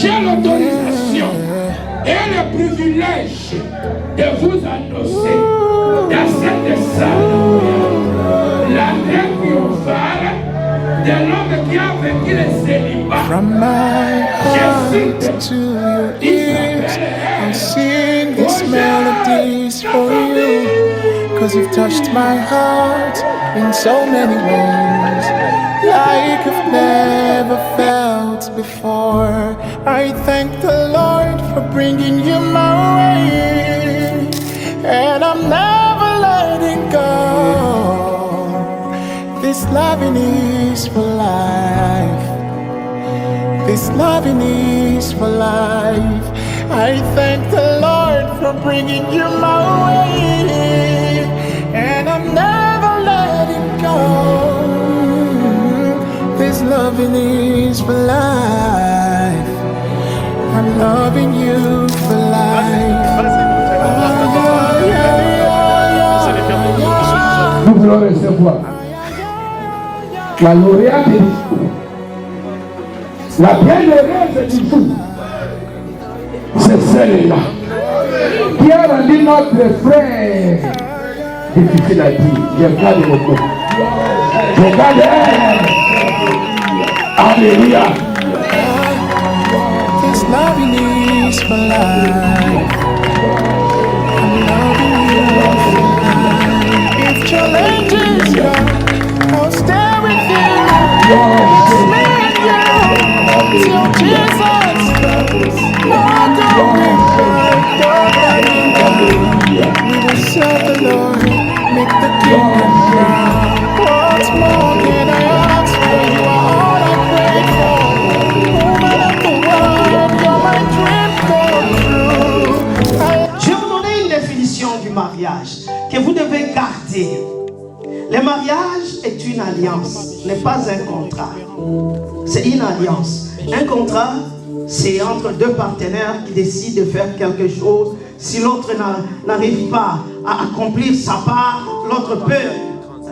j'ai l'autorisation et le privilège de vous annoncer dans cette salle la main triomphale de l'homme qui a vécu le célibat. From my heart to your ears, I'll sing these melodies for you. 'Cause you've touched my heart in so many ways, like I've never felt before. I thank the Lord for bringing you my way, and I'm never letting go. This loving is for life. This loving is for life. I thank the Lord for bringing you my way, and I'm never letting go. This loving is for life. I'm loving you for life. Nous voulons recevoir la lauréate du jour, la bienheureuse du jour. C'est celle-là qui a rendu notre frère difficile à dire. Je regarde beaucoup. Je regarde elle. Alléluia. This loving is for life. I'm loving you for life. If challenges come, I'll stay with you. It's me and you till Jesus comes. Not going back, we will serve the Lord, make the kingdom ground. What more can I ask for? You are all I prayed for. Woman of the world, you're my dream come true. Je vais vous donner une définition du mariage que vous devez garder. Le mariage est une alliance, n'est pas un contrat. C'est une alliance. Un contrat, c'est entre deux partenaires qui décident de faire quelque chose. Si l'autre n'arrive pas à accomplir sa part, l'autre peut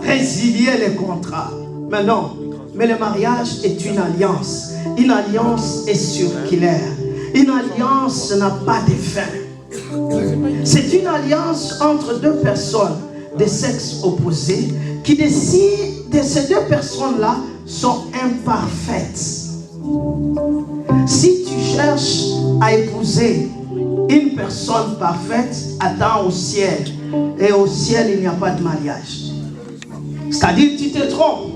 résilier le contrat. Mais non, mais le mariage est une alliance. Une alliance est circulaire. Une alliance n'a pas de fin. C'est une alliance entre deux personnes de sexe opposé qui décident que ces deux personnes-là sont imparfaites. Si tu cherches à épouser une personne parfaite, attends au ciel. Et au ciel, il n'y a pas de mariage. C'est-à-dire, tu te trompes.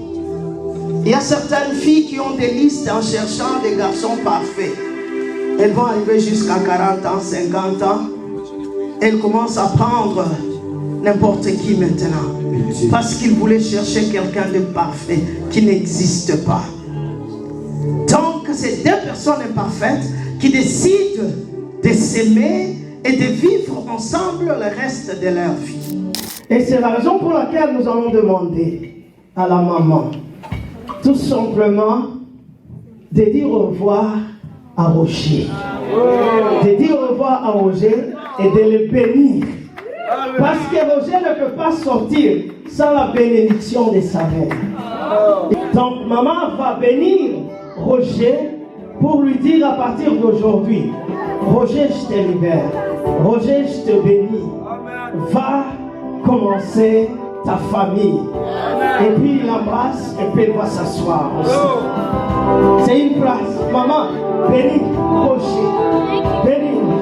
Il y a certaines filles qui ont des listes en cherchant des garçons parfaits. Elles vont arriver jusqu'à 40 ans, 50 ans. Elles commencent à prendre n'importe qui maintenant. Parce qu'ils voulaient chercher quelqu'un de parfait qui n'existe pas. Donc, c'est deux personnes imparfaites qui décident de s'aimer et de vivre ensemble le reste de leur vie. Et c'est la raison pour laquelle nous allons demander à la maman, tout simplement, de dire au revoir à Roger. De dire au revoir à Roger et de le bénir. Parce que Roger ne peut pas sortir sans la bénédiction de sa mère. Donc maman va bénir Roger pour lui dire à partir d'aujourd'hui, Roger, je te libère. Roger, je te bénis. Va commencer ta famille. Et puis il l'embrasse et puis il va s'asseoir aussi. C'est une place. Maman, bénis Roger. Bénis Roger.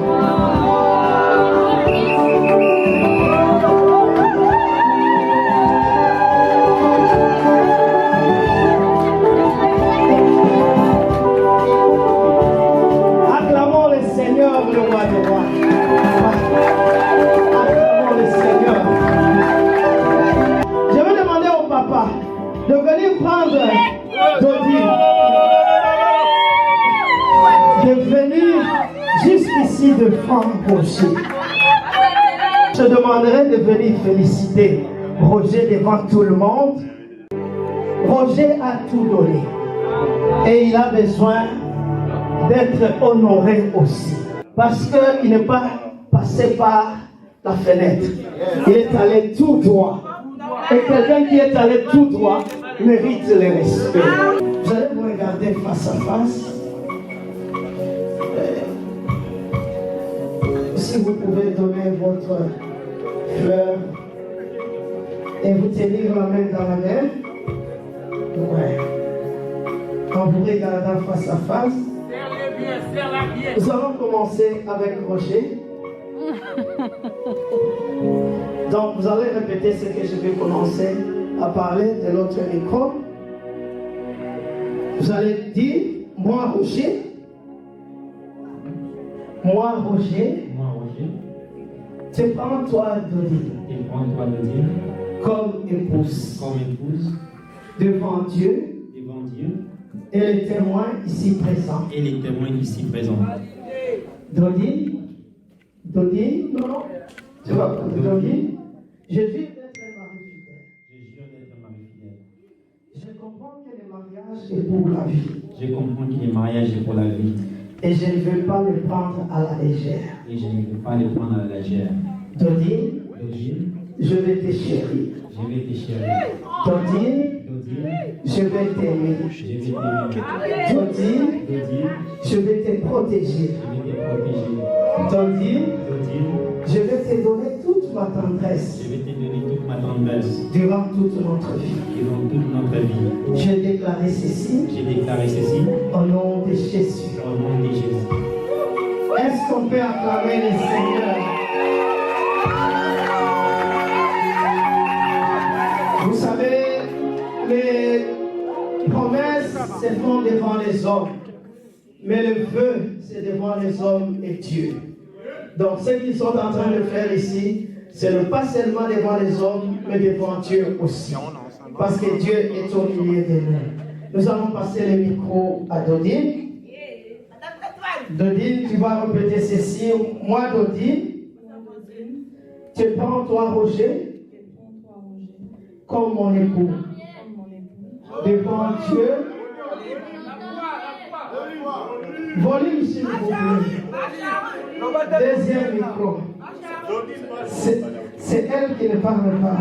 Le roi des rois. Acclamons le Seigneur. Je vais demander au papa de venir prendre Dodi, de venir jusqu'ici devant Roger. Je demanderai de venir féliciter Roger devant tout le monde. Roger a tout donné et il a besoin d'être honoré aussi. Parce qu'il n'est pas passé par la fenêtre. Il est allé tout droit. Et quelqu'un qui est allé tout droit mérite le respect. Vous allez vous regarder face à face. vous pouvez donner votre fleur et vous tenir la main dans la main. Ouais. En vous regardant face à face. Nous allons commencer avec Roger. Donc vous allez répéter ce que je vais commencer à parler de l'autre micro. Vous allez dire, moi Roger. Moi Roger. Te prends toi Dodine. Comme épouse. Devant Dieu. Et les témoins ici présents. Dodine, non. Tu vas prendre Dodine. Je jure d'être un mari fidèle. Je comprends que le mariage est pour la vie. Et je ne veux pas le prendre à la légère. Dodine, je vais te chérir. Dodine, je vais t'aimer. Dodine, je vais te protéger. Dodine, je vais te donner toute ma tendresse. Durant toute notre vie. J'ai déclaré ceci. Au nom de Jésus. Est-ce qu'on peut acclamer le Seigneur? Vous savez, les promesses se font devant les hommes, mais le vœu, c'est devant les hommes et Dieu. Donc, ce qu'ils sont en train de faire ici, c'est pas seulement devant les hommes, mais devant Dieu aussi. Parce que Dieu est au milieu de nous. Nous allons passer le micro à Dodine. Dodine, tu vas répéter ceci. Moi, Dodine, tu prends toi, Roger, comme mon époux. Devant Dieu. Volume, s'il vous plaît. Deuxième micro. C'est elle qui ne parle pas.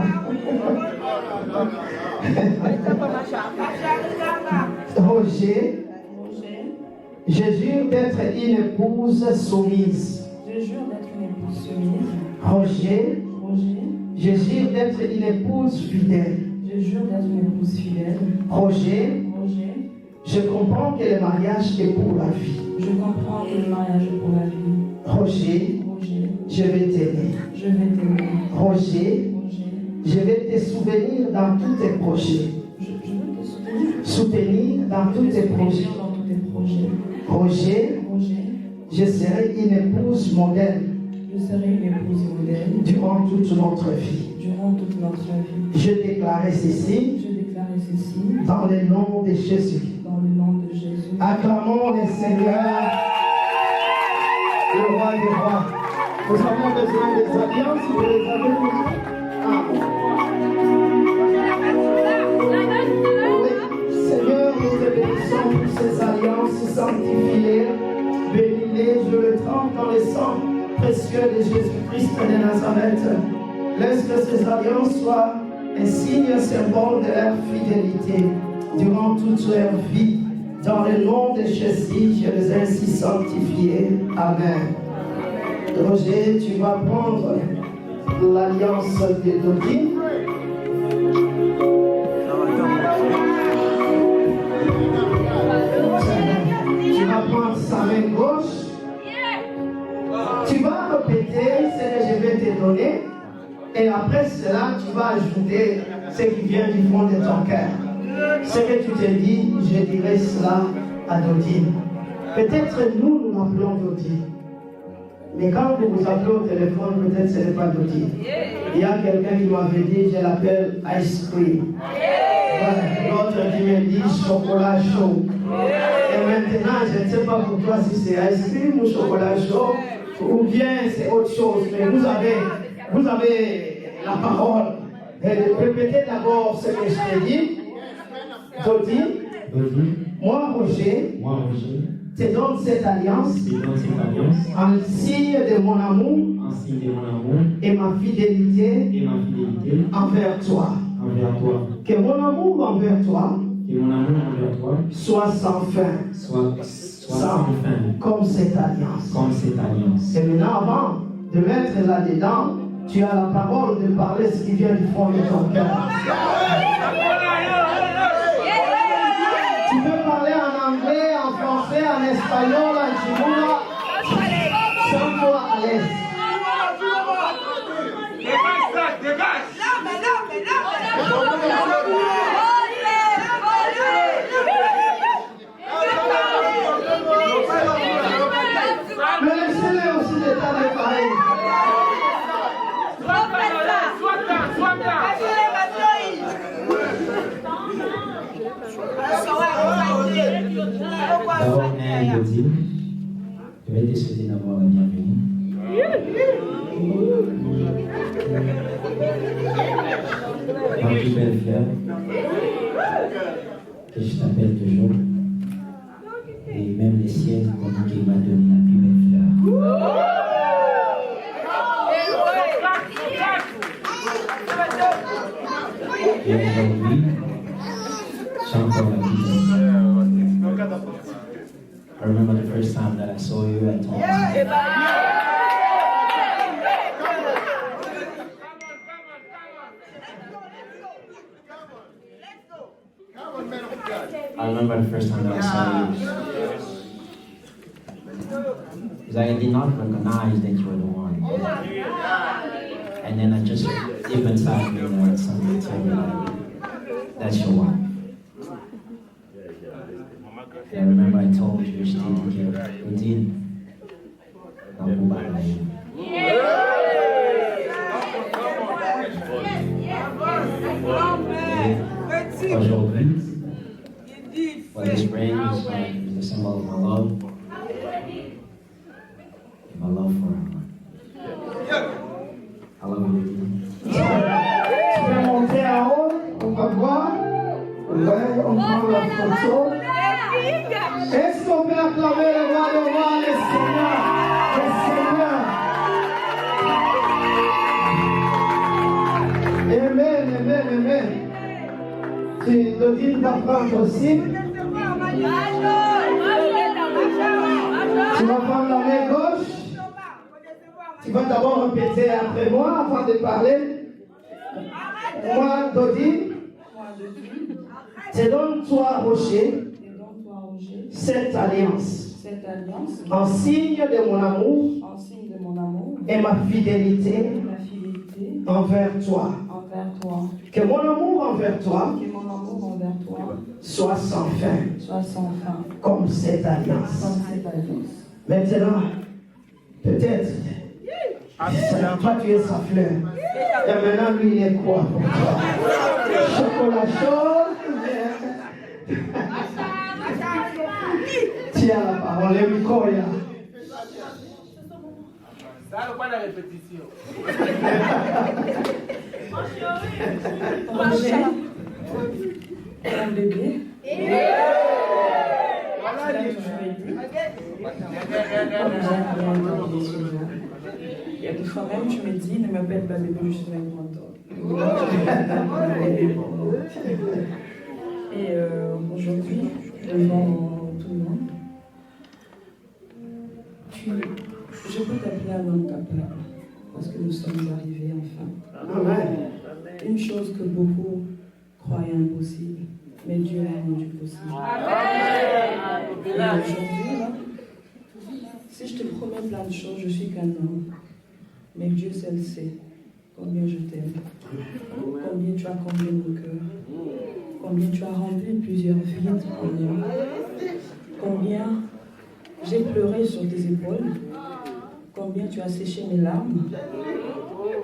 Roger, je jure d'être une épouse soumise. Roger, je jure d'être une épouse fidèle. Roger, je comprends que le mariage est pour la vie. Roger, je vais t'aimer. Roger, je vais te souvenir dans tous tes projets. Soutenir dans tous tes projets. Roger, je serai une épouse modèle. Durant toute notre vie. Je déclare ceci. Dans le nom de Jésus. Acclamons le Seigneur, le roi des rois. Nous avons besoin des alliances, vous les avez besoin. Oui, Seigneur, nous te bénissons pour ces alliances, sanctifie-les, bénis-les, je les trempe dans le sang précieux de Jésus-Christ de Nazareth. Laisse que ces alliances soient un signe, un symbole de leur fidélité durant toute leur vie. Dans le nom de Jésus, je les ai ainsi sanctifiés. Amen. Roger, tu vas prendre l'alliance de Dodine. Tu vas prendre sa main gauche. Tu vas répéter ce que je vais te donner. Et après cela, tu vas ajouter ce qui vient du fond de ton cœur. Ce que tu te dis, je dirai cela à Dodine. Peut-être nous l'appelons Dodine. Mais quand vous vous appelez au téléphone, peut-être ce n'est pas Dodine. Il y a quelqu'un qui m'avait dit, je l'appelle Ice Cream. L'autre qui me dit chocolat chaud. Et maintenant, je ne sais pas pour toi si c'est Ice Cream ou chocolat chaud, ou bien c'est autre chose. Mais vous avez la parole. Et répétez d'abord ce que je t'ai dit. Dodine, moi Roger, te donne cette alliance en signe de mon amour et ma fidélité envers toi. Que mon amour envers toi soit sans fin, comme cette alliance. Et maintenant, avant de mettre là-dedans, tu as la parole de parler ce qui vient du fond de ton cœur. Tu peux parler en anglais, en français, en espagnol, en chinois. Sens-toi à l'aise. Mais laissez-les aussi des tas de pareils. D'abord, Elodie, je vais te souhaiter d'abord la bienvenue. Ma plus belle fleur, que je t'appelle toujours, et même les ciels m'ont dit qu'il m'a donné la plus belle fleur. Et aujourd'hui, j'ai encore la vie. I remember the first time that I saw you at home. I remember the first time that I saw you. Because I did not recognize that you were the one. And then I just, deep inside me, that something told me like, that's your wife. I remember I told you she taking care of routine. Aujourd'hui, what this ring is the symbol of my love. And my love for her. I love you. Tu peux monter en haut, on va voir. Ouais, on prend la photo. Est-ce qu'on peut acclamer le roi de roi, le Seigneur? Le Seigneur. Amen, amen, amen. Tu Dodine va prendre aussi. Tu vas prendre la main gauche. Tu vas d'abord répéter après moi avant de parler. Moi, Dodine. C'est donc toi, Rocher, cette alliance, en signe de mon amour, et ma fidélité envers toi. Que mon amour envers toi soit sans fin, comme cette alliance. Maintenant, peut-être, toi tu es sa fleur, et maintenant lui il est quoi pour toi? Chocolat chaud. Tu as la parole, le micro là. Ça n'a pas de répétition. Un bébé. Il y a des fois même, je me dis, ne m'appelle pas bébé, je suis un grand homme. Et aujourd'hui, devant tout le monde, je peux t'appeler un homme capable, parce que nous sommes arrivés enfin. Amen. Une chose que beaucoup croyaient impossible, mais Dieu l'a rendu possible. Et aujourd'hui, là, si je te promets plein de choses, je suis qu'un homme, mais Dieu seul sait combien je t'aime, combien tu as comblé mon cœur, combien tu as rempli plusieurs vides en moi, combien j'ai pleuré sur tes épaules, combien tu as séché mes larmes.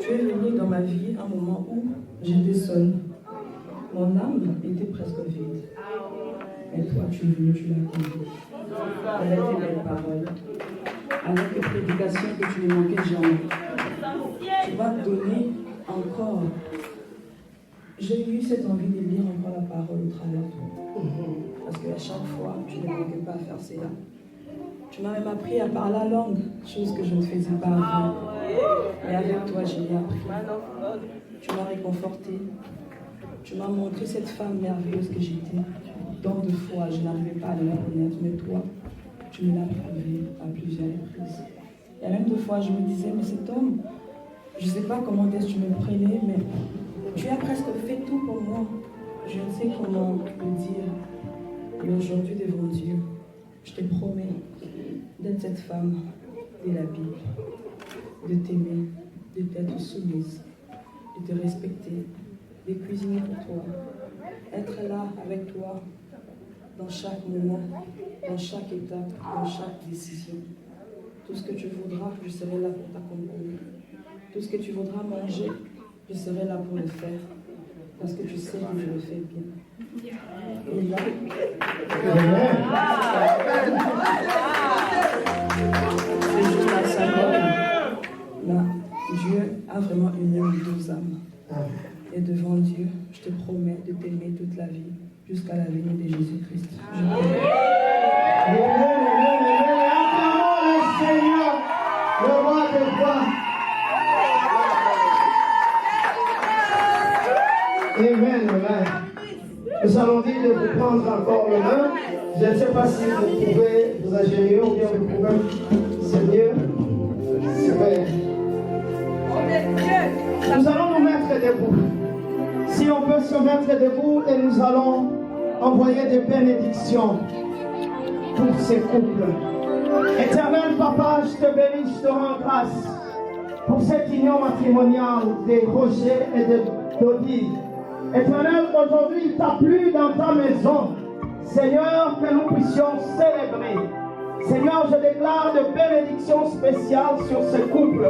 Tu es venu dans ma vie à un moment où j'étais seule. Mon âme était presque vide. Mais toi, tu es venu, tu l'as comblée. Avec tes belles paroles, avec tes prédications que tu ne manquais jamais. Tu vas donner encore. J'ai eu cette envie de lire encore la parole au travers de toi. Parce qu'à chaque fois, tu ne manquais pas à faire cela. Tu m'as même appris à parler la langue, chose que je ne faisais pas avant. Mais avec toi, je l'ai appris. Tu m'as réconforté. Tu m'as montré cette femme merveilleuse que j'étais. Tant de fois, je n'arrivais pas à la reconnaître, mais toi, tu me l'as prouvé à plusieurs reprises. Il y a même des fois, je me disais, mais cet homme, je ne sais pas comment est-ce que tu me prenais, mais tu as presque fait tout pour moi. Je ne sais comment le dire. Et aujourd'hui, devant Dieu, je te promets d'être cette femme de la Bible, de t'aimer, de t'être soumise, de te respecter, de cuisiner pour toi, être là avec toi dans chaque moment, dans chaque étape, dans chaque décision. Tout ce que tu voudras, je serai là pour t'accompagner. Tout ce que tu voudras manger, je serai là pour le faire. Parce que tu sais que je le fais bien. Et là, c'est juste la seconde. Là, Dieu a vraiment uni les deux âmes. Et devant Dieu, je te promets de t'aimer toute la vie, jusqu'à la venue de Jésus-Christ. Seigneur, le roi des rois. Amen, amen. Nous allons dire de vous prendre encore le main. Je ne sais pas si vous pouvez vous agir ou bien vous pouvez. C'est mieux. C'est vrai. Nous allons nous mettre debout. Si on peut se mettre debout et nous allons envoyer des bénédictions pour ces couples. Éternel Papa, je te bénis, je te rends grâce pour cette union matrimoniale de Roger et de Dodi. Éternel, aujourd'hui, il t'a plu dans ta maison. Seigneur, que nous puissions célébrer. Seigneur, je déclare de bénédictions spéciales sur ce couple.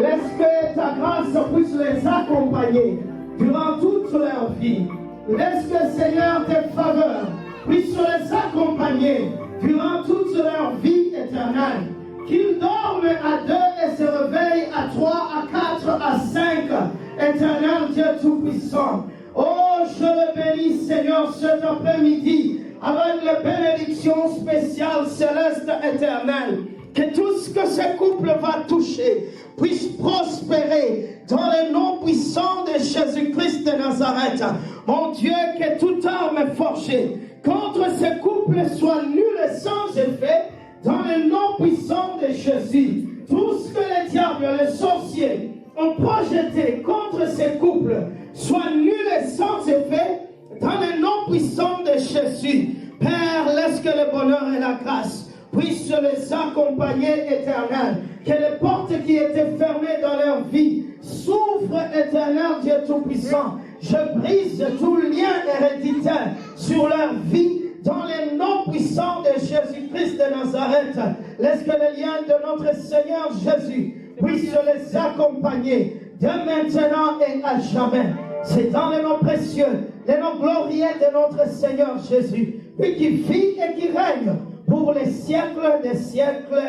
Laisse que ta grâce puisse les accompagner durant toute leur vie. Laisse que, Seigneur, tes faveurs puissent les accompagner durant toute leur vie éternelle. Qu'ils dorment à 2 et se réveillent à 3, à 4, à 5. Éternel Dieu Tout-Puissant. Oh, je le bénis, Seigneur, cet après-midi, avec les bénédictions spéciales célestes éternelles. Que tout ce que ce couple va toucher puisse prospérer dans le nom puissant de Jésus-Christ de Nazareth. Mon Dieu, que toute arme forgée contre ce couple soit nulle sans effet dans le nom puissant de Jésus. Tout ce que les diables, les sorciers ont projeté contre ces couples soit nul et sans effet dans le nom puissant de Jésus. Père, laisse que le bonheur et la grâce puissent les accompagner éternel. Que les portes qui étaient fermées dans leur vie s'ouvrent éternel Dieu Tout-Puissant. Je brise tout lien héréditaire sur leur vie dans le nom puissant de Jésus-Christ de Nazareth. Laisse que les liens de notre Seigneur Jésus puisse les accompagner de maintenant et à jamais. C'est dans le nom précieux, le nom glorieux de notre Seigneur Jésus, lui qui vit et qui règne pour les siècles des siècles.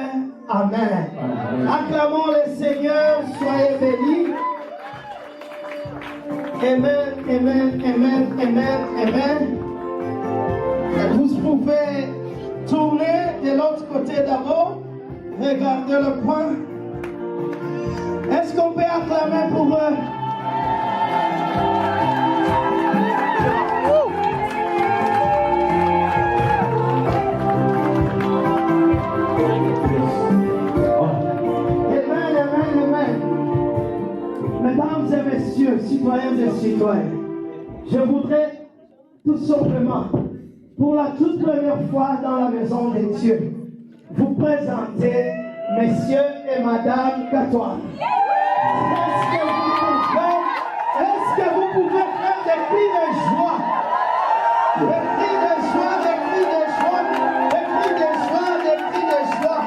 Amen. Acclamons le Seigneur, soyez bénis. Amen, amen, amen, amen, amen. Vous pouvez tourner de l'autre côté d'abord. Regardez le point. Est-ce qu'on peut acclamer pour eux? Amen, amen, amen. Mesdames et messieurs, citoyens et citoyennes, je voudrais tout simplement, pour la toute première fois dans la maison de Dieu, vous présenter Messieurs et Madame Catoine. Est-ce que vous pouvez faire des cris de joie? Des cris de joie, des cris de joie, des cris de joie, des cris de joie.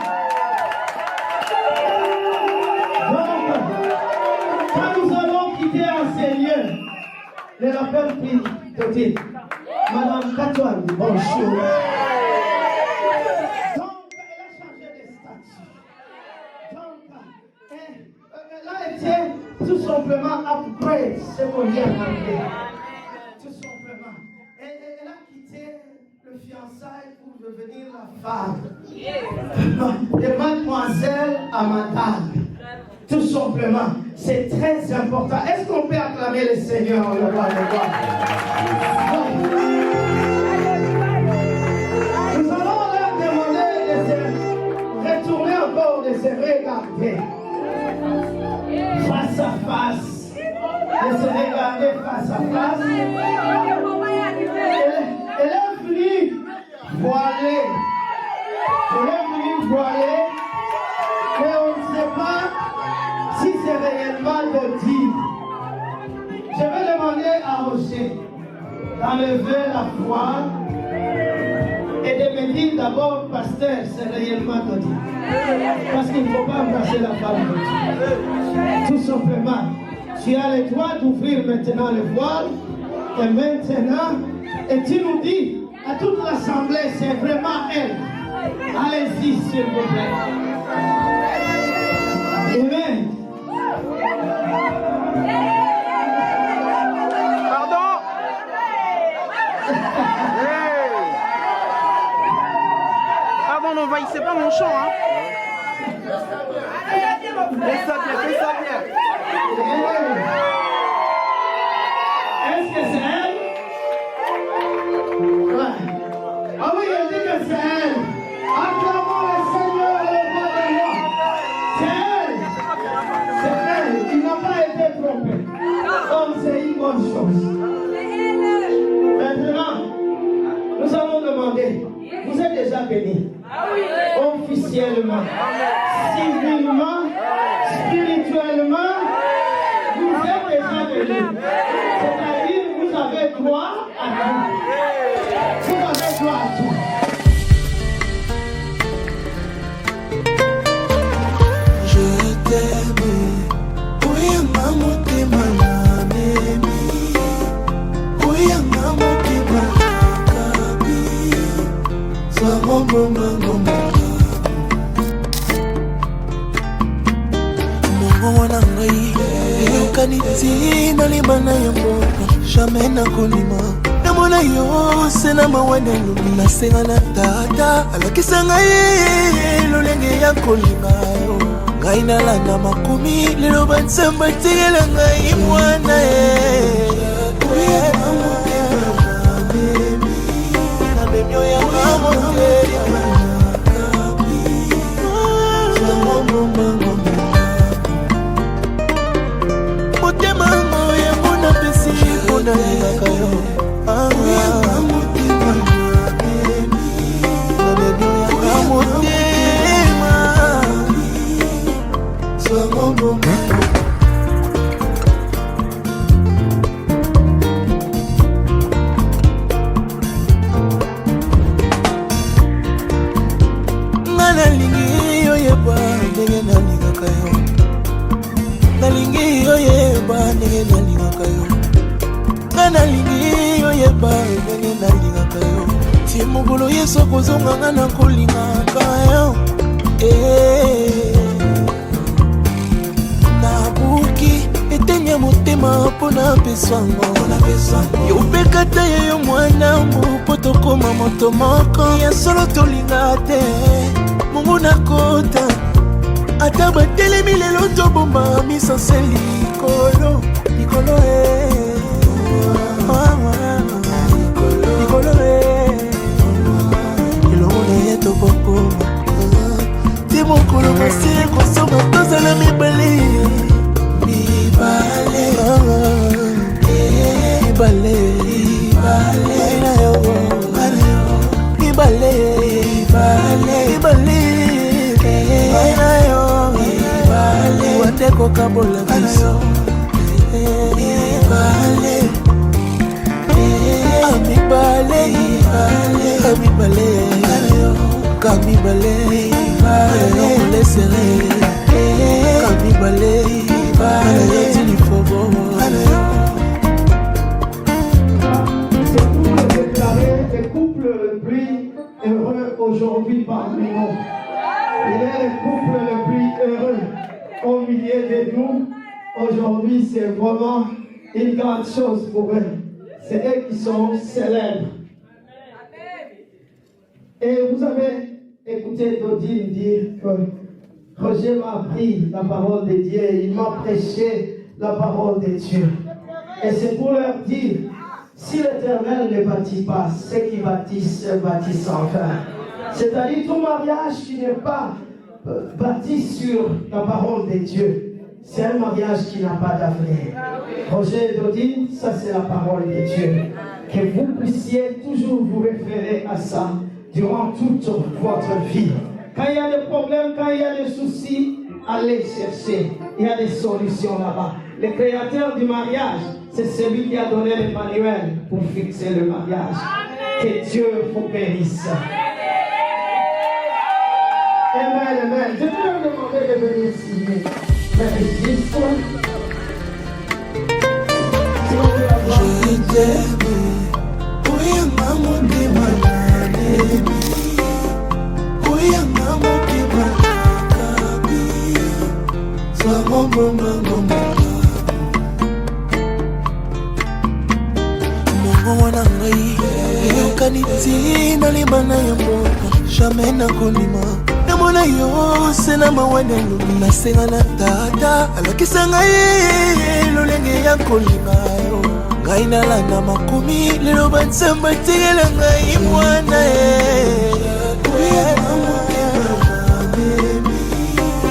Donc, quand nous allons quitter ces lieux, les rappels prient tout de suite. Madame Catoine, bonjour. Donc, elle a changé de statut. Donc, elle a été tout simplement upgrade, c'est qu'on dit en anglais. Tout simplement. Elle a quitté le fiançailles pour devenir la femme. De mademoiselle à madame. Tout simplement. C'est très important. Est-ce qu'on peut acclamer le Seigneur, le roi des rois? Nous allons leur demander de se retourner encore, de se regarder. voilé. On est venu voilé, mais on ne sait pas si c'est réellement Dodi. Je vais demander à Roger d'enlever la voile et de me dire d'abord, pasteur, c'est réellement Dodi. Parce qu'il ne faut pas embrasser la femme de Dieu. Tout simplement, tu as le droit d'ouvrir maintenant le voile et maintenant, et tu nous dis à toute l'assemblée, c'est vraiment elle. Allez-y, s'il vous plaît. Amen. Pardon? Pardon, n'envahissez pas mon champ, hein? Fais ça bien, fais ça bien. Est-ce que c'est elle? Ouais. Ah oui, elle dit que c'est elle. Acclamons le Seigneur et le roi des rois. C'est elle. C'est elle. Il n'a pas été trompé. Donc c'est une bonne chose. Maintenant, nous allons demander. Vous êtes déjà bénis. Officiellement, civilement, spirituellement, vous êtes déjà bénis. C'est-à-dire, vous avez droit à tout. Vous avez droit à tout. Je t'aime, oui, maman, t'es ma baby. Oui, maman, t'es ma baby. Ça maman. Mwana ngai, yokani tina libana ya mboka. Jamais nakolima. Namona yo sena mawana lumi nasenga na tata. Alakisa ngai lolenge ya kolinga yo. Ngai nalanda makomi lelo banzamba tigela ngai mwana mokolo yesu kozonganga na kolingaka yo nabuki etenya motema mpona pesango yopekata ye yo mwana mbu po tokoma moto moko ya solo tolinga te mongo nakota ata batelemi lelo tobomba misanse likolo likolo ti mokolo masi kosoma tozala mibale watekokabola biso Kamibale, laissez-le. Kamibale, C'est pour le déclarer le couple le plus heureux aujourd'hui parmi nous. Il est le couple le plus heureux au milieu de nous. Aujourd'hui, c'est vraiment une grande chose pour eux. C'est eux qui sont célèbres. Et vous avez écouté Dodine dire que Roger m'a appris la parole de Dieu, il m'a prêché la parole de Dieu. Et c'est pour leur dire, si l'Éternel ne bâtit pas, ceux qui bâtissent en vain. C'est-à-dire tout mariage qui n'est pas bâti sur la parole de Dieu, c'est un mariage qui n'a pas d'avenir. Roger et Dodine, ça c'est la parole de Dieu. Que vous puissiez toujours vous référer à ça. durant toute votre vie. Quand il y a des problèmes, quand il y a des soucis, allez chercher. Il y a des solutions là-bas. Le créateur du mariage, c'est celui qui a donné les manuels pour fixer le mariage. Que Dieu vous bénisse. Amen, amen. Je vais leur demander de venir signer. Je t'aime, oui, maman, jamais nakolima namona yo sena mawana elobi nasenga na tata alakisa ngai lolenge ya kolima yo ngai nalanda makomi lelo banzambe atikela ngai mwana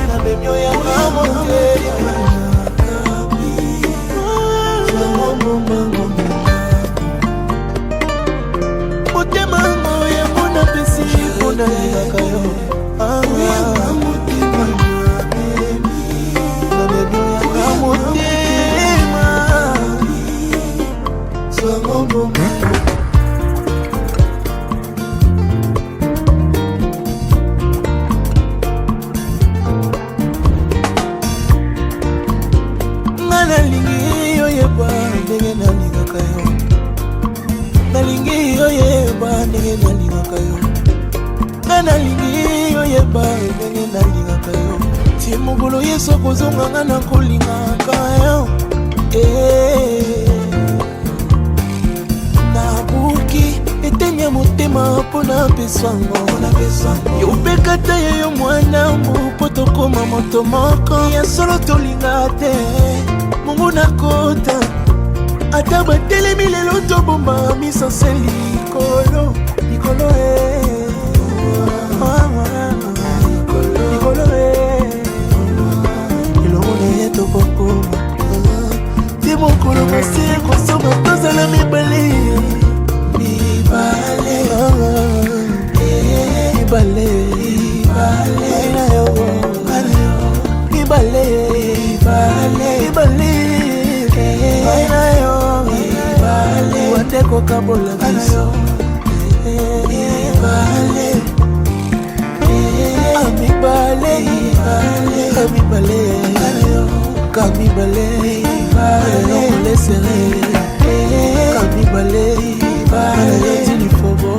nabemio ya mamoteli motema moya mona pesi mona lingaka yo motema nga nalingi oyeba ndenge nalingaka yo nalingi oyeba ndenge nalingaka yo nga nalingi oyeba ndenge nalingaka yo ti mokolo yesu akozonga nga nakolingaka yo nabuki etemi ya motema mpo napesango yo mpe kata ye yo mwana mpo tokoma moto moko ya solo tolinga te mongo nakota ata batelemi lelo tobomba misanse likolo likolo likolo elongo na ye tokokoma ti mokolo kasi kosoma tozala mibale mibale mibale na yo mibale mibale na yo wate kokabola biso mibale amibale amibale kamibale lesere kamibale tinifobo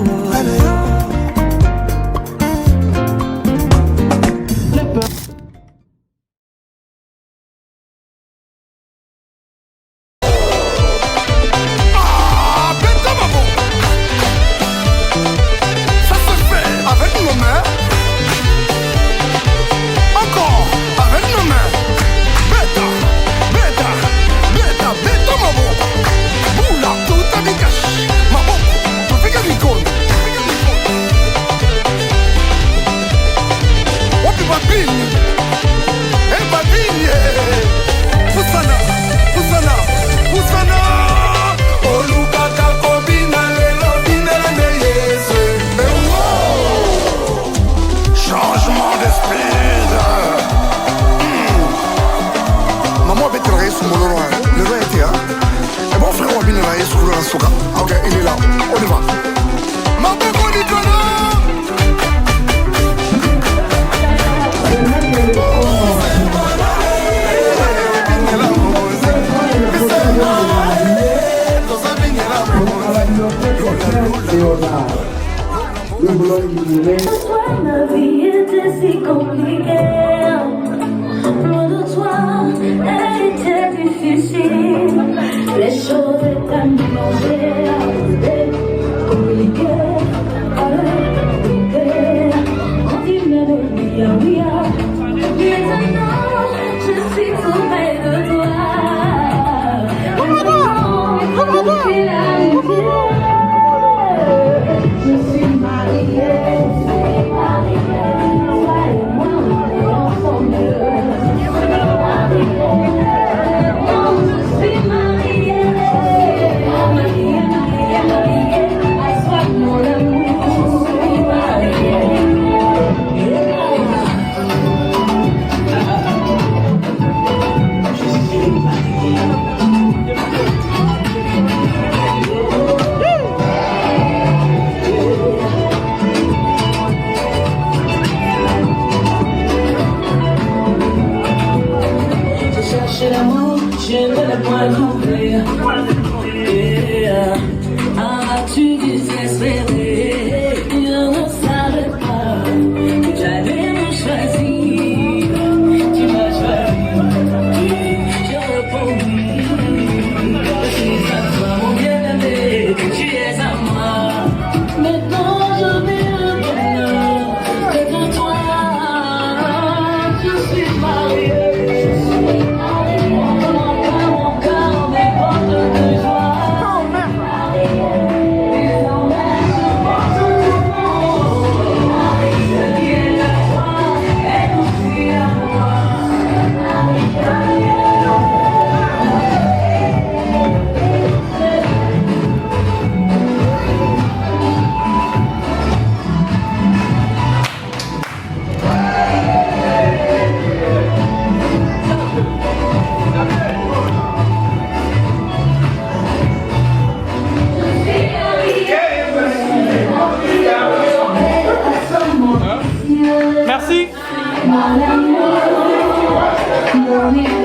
Ok, il est là, on y va. Ma vie était si compliquée. Loin de toi, elle était difficile. Les choses étaient mélangées, compliquées. On dit mélodie, oui. Maintenant, je suis tout près de toi. Depuis l'amitié, je suis mariée. Yeah. Merci. Mon amour, mon